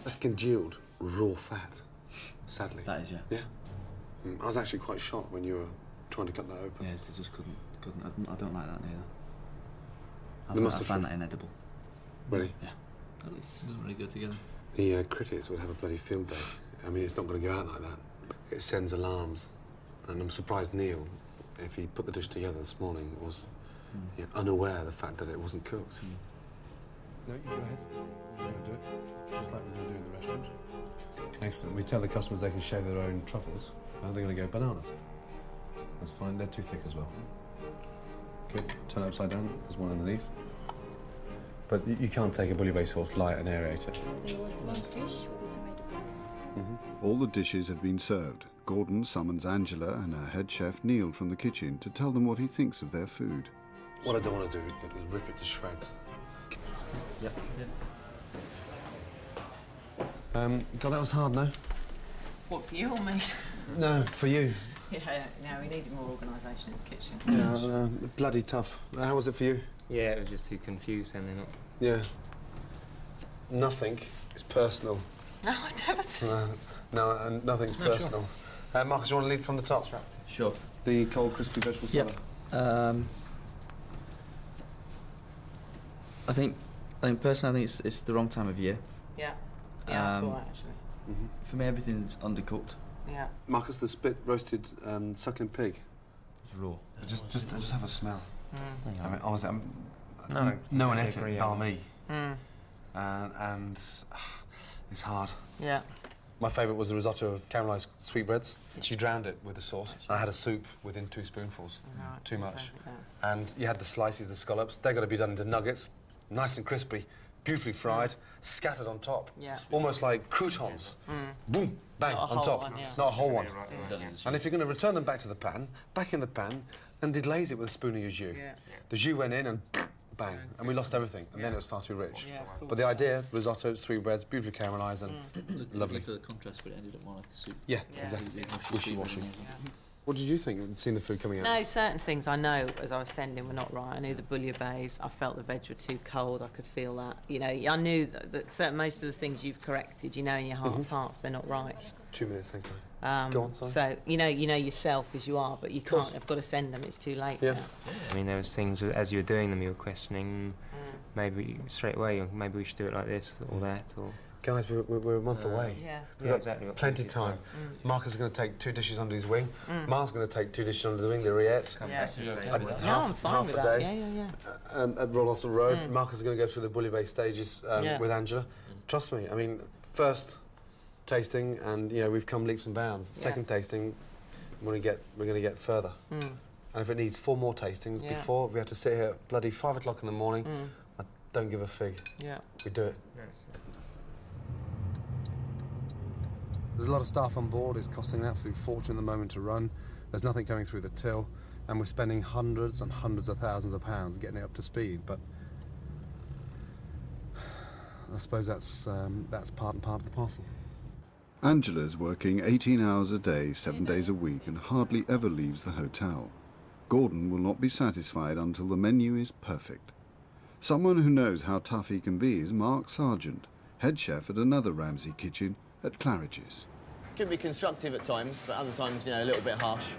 That's congealed, raw fat, sadly. That is, yeah. Yeah. I was actually quite shocked when you were trying to cut that open. Yeah, I just couldn't. I don't like that They neither. must I have find that inedible. Really? Yeah. It doesn't really go together. The critics would have a bloody field day. I mean, it's not going to go out like that. It sends alarms. And I'm surprised Neil, if he put the dish together this morning, was unaware of the fact that it wasn't cooked. No, you go ahead. We're going to do it, just like we're going to do in the restaurant. Excellent. We tell the customers they can shave their own truffles, and they're going to go bananas. That's fine. They're too thick as well. Good. Turn it upside down. There's one underneath. But you can't take a bouillabaisse sauce light and aerate it. There was one fish with a tomato broth. All the dishes have been served. Gordon summons Angela and her head chef Neil from the kitchen to tell them what he thinks of their food. What I don't want to do is rip it to shreds. Yeah. God, that was hard, no? What, for you or me? No, for you. Yeah, no, we needed more organisation in the kitchen. Yeah, bloody tough. How was it for you? Yeah, it was just too confused and then. Yeah. Nothing is personal. No, I never said. No, nothing's personal. Sure. Marcus, you want to lead from the top? Sure. The cold, crispy vegetable salad. I think personally, I think it's the wrong time of year. Yeah. Yeah, I thought that, actually. For me, everything's undercooked. Yeah. Marcus, the spit roasted suckling pig. It's raw. Just have a smell. Mm. I mean, honestly, no one ate it, bar me. And it's hard. Yeah. My favourite was the risotto of caramelised sweetbreads. She drowned it with the sauce. And I had a soup within 2 spoonfuls. Right. Too much. And you had the slices, the scallops. They've got to be done into nuggets, nice and crispy, beautifully fried, scattered on top. Yeah. Almost like croutons. Boom, bang, Not a on whole top. one, yeah. Not a whole one. Yeah. And if you're going to return them back to the pan, back in the pan, then deglaze it with a spoon of your jus. Yeah. The jus went in and bang, and we lost everything, and then it was far too rich. Yeah, but the idea, risotto, sweetbreads, beautifully caramelised and lovely. For the contrast, but it ended up more like a soup. Yeah, exactly. Wishy-washy. Yeah. What did you think, seeing the food coming out? No, certain things I know as I was sending were not right. I knew the bouillabaisse. I felt the veg were too cold. I could feel that. You know, I knew that most of the things you've corrected, you know in your heart of hearts, they're not right. 2 minutes, thanks, Tony. Go on, sorry. So, you know yourself as you are, but you can't. I've got to send them. It's too late now. I mean, there was things as you were doing them, you were questioning. Maybe straight away, maybe we should do it like this or that, or. Guys, we're a month away. Yeah. We've got exactly. plenty of time. Marcus is going to take 2 dishes under his wing. Mark's going to take 2 dishes under the wing, the rillettes. I'm fine with a that. day. Yeah. At Royal Hospital Road. Marcus is going to go through the bouillabaisse stages with Angela. Trust me, I mean, first tasting, and you know we've come leaps and bounds. Second tasting, we're going to get further. And if it needs 4 more tastings before we have to sit here at bloody 5 o'clock in the morning, I don't give a fig. Yeah. We do it. There's a lot of staff on board. It's costing an absolute fortune at the moment to run. There's nothing going through the till, and we're spending hundreds and hundreds of thousands of pounds getting it up to speed. But I suppose that's part and part of the parcel. Angela's working 18 hours a day, 7 days a week, and hardly ever leaves the hotel. Gordon will not be satisfied until the menu is perfect. Someone who knows how tough he can be is Mark Sargent, head chef at another Ramsay kitchen at Claridge's. Can be constructive at times, but other times, you know, a little bit harsh.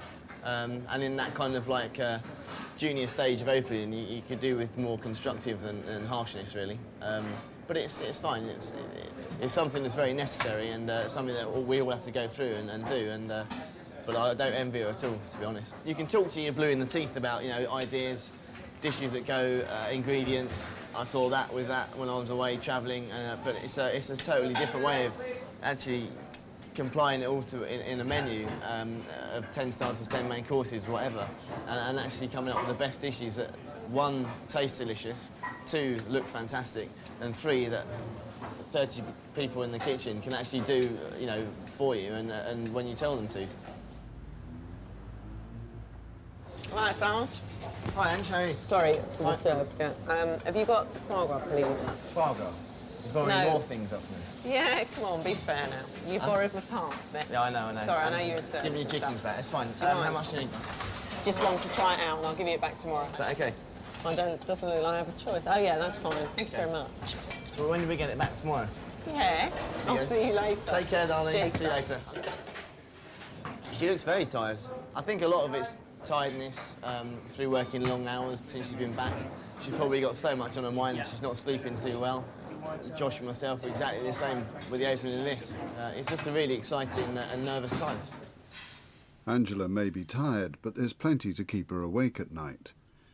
And in that kind of like junior stage of opening, you could do with more constructive than harshness, really. But it's fine. It's something that's very necessary and something that we all have to go through and do. But I don't envy her at all, to be honest. You can talk to your blue in the teeth about, you know, ideas, dishes that go, ingredients. I saw that with that when I was away travelling, but it's a totally different way of actually complying it all to in a menu of 10 starters, 10 main courses, whatever, and actually coming up with the best dishes that 1, taste delicious, 2, look fantastic, and 3, that 30 people in the kitchen can actually do, you know, for you and when you tell them to. Hi, Sarge. Hi, Ange, how are you? Sorry to disturb. Have you got foie gras, please? Foie gras. You've got any more things up there? Yeah, come on, be fair now. You borrowed my pass next. Yeah, I know. Sorry, I know you're a servant. Give me your chickens back, it's fine. How much do you need? Just want to try it out and I'll give you it back tomorrow. Is that okay? Doesn't look like I have a choice. Oh yeah, that's fine. Thank you very much. Well, when do we get it back tomorrow? Yes. I'll see you later. Take care, darling. Cheers. See you later. She looks very tired. I think a lot of it's tiredness through working long hours since she's been back. She's probably got so much on her mind, she's not sleeping too well. Josh and myself are exactly the same with the opening of this. It's just a really exciting and nervous time. Angela may be tired, but there's plenty to keep her awake at night.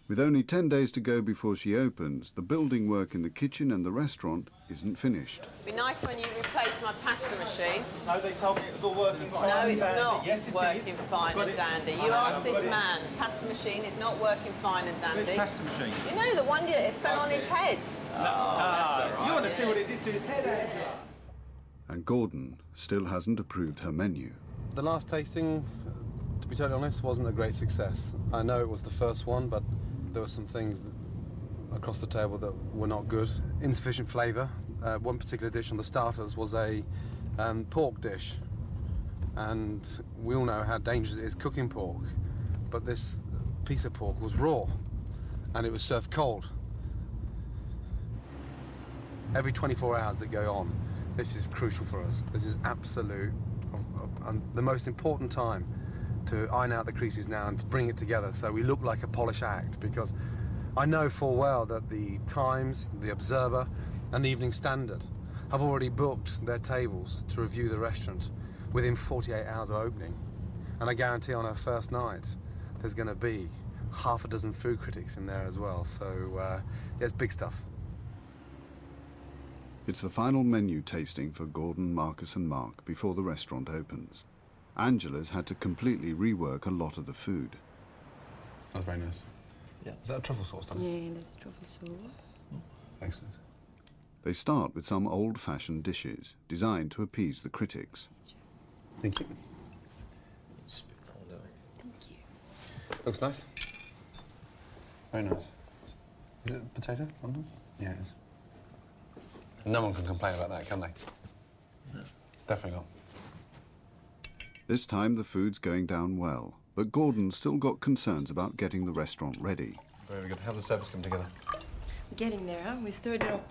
With only 10 days to go before she opens, the building work in the kitchen and the restaurant isn't finished. It'd be nice when you replace my pasta machine. No, they told me it was all working fine. No, it's and dandy. not Yes, it working is. fine and dandy. You ask this man, pasta machine is not working fine and dandy. Which pasta machine? You know, the one that fell on his head. You want to see what it did to his head, Angela? And Gordon still hasn't approved her menu. The last tasting, to be totally honest, wasn't a great success. I know it was the first one, but there were some things across the table that were not good. Insufficient flavour. One particular dish on the starters was a pork dish. And we all know how dangerous it is cooking pork. But this piece of pork was raw, and it was served cold. Every 24 hours that go on, this is crucial for us. This is absolute, the most important time to iron out the creases now and to bring it together so we look like a polished act, because I know full well that the Times, the Observer and the Evening Standard have already booked their tables to review the restaurant within 48 hours of opening. And I guarantee on our first night there's going to be half a dozen food critics in there as well. So, yeah, it's big stuff. It's the final menu tasting for Gordon, Marcus and Mark before the restaurant opens. Angela's had to completely rework a lot of the food. That's very nice. Yeah. Is that a truffle sauce, Danny? Yeah, there's a truffle sauce. Excellent. They start with some old-fashioned dishes designed to appease the critics. Thank you. Thank you. Looks nice. Very nice. Is it potato? London? Yeah, it is. No one can complain about that, can they? No. Definitely not. This time the food's going down well, but Gordon's still got concerns about getting the restaurant ready. Very good. How's the service come together? We're getting there, huh? We stirred it up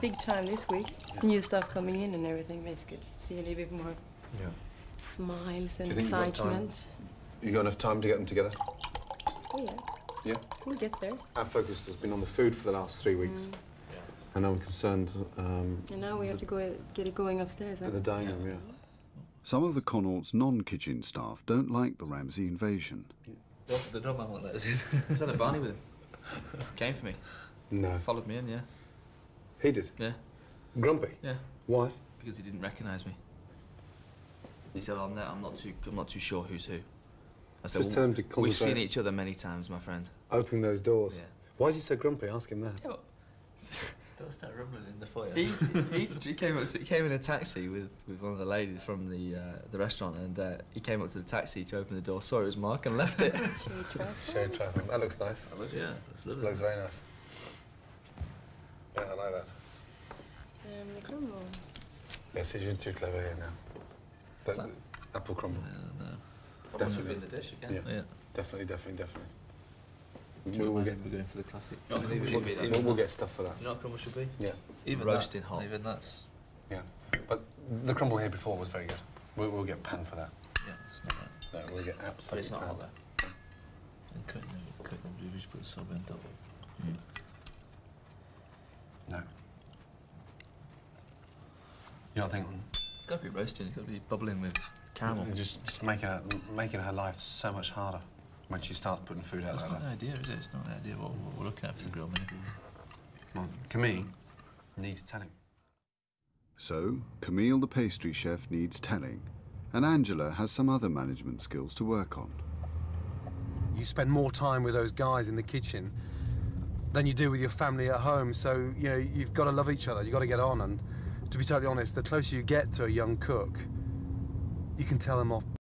big time this week. New stuff coming in and everything. It's good. See a little bit more smiles and Do you think you've got time? excitement. You got enough time to get them together? Oh, yeah. Yeah? We'll get there. Our focus has been on the food for the last 3 weeks. And I'm concerned And now we have to go get it going upstairs, huh? at the dining room, yeah. Some of the Connaught's non-kitchen staff don't like the Ramsay invasion. The doorman won't let us in. I was had a Barney with him. Came for me. No. Followed me in, yeah. He did? Yeah. Grumpy? Yeah. Why? Because he didn't recognise me. He said, I'm not too sure who's who. I said, Just tell him to we've concentrate. seen each other many times, my friend. Opening those doors. Yeah. Why is he so grumpy? Ask him that. Don't start rumbling in the foyer. He came in a taxi with one of the ladies from the restaurant, and he came up to the taxi to open the door, saw it was Mark, and left it. Shade trifle. That looks nice. Yeah, that's lovely. Looks very nice. Yeah, I like that. The crumble. Yes, you're too clever here now. What's that? Apple crumble. No. Definitely. In the dish again. Yeah. Definitely. We're going for the classic. We'll get stuff for that. You know what crumble should be? Yeah. Even roasting hot. Even that's. Yeah. But the crumble here before was very good. We'll get pan for that. Yeah, it's not that. No, we'll get absolutely But it's not pan. hot though. And cut them, we just put the sub on top. No. You're not thinking. It's got to be roasting. It's got to be bubbling with caramel. Just making her life so much harder when she starts putting food out That's like not that. the idea, is it? It's not the idea what we're looking at for the grill menu. Well, Camille needs telling. So, Camille the pastry chef needs telling, and Angela has some other management skills to work on. You spend more time with those guys in the kitchen than you do with your family at home, so, you know, you've got to love each other, you've got to get on, and to be totally honest, the closer you get to a young cook, you can tell them off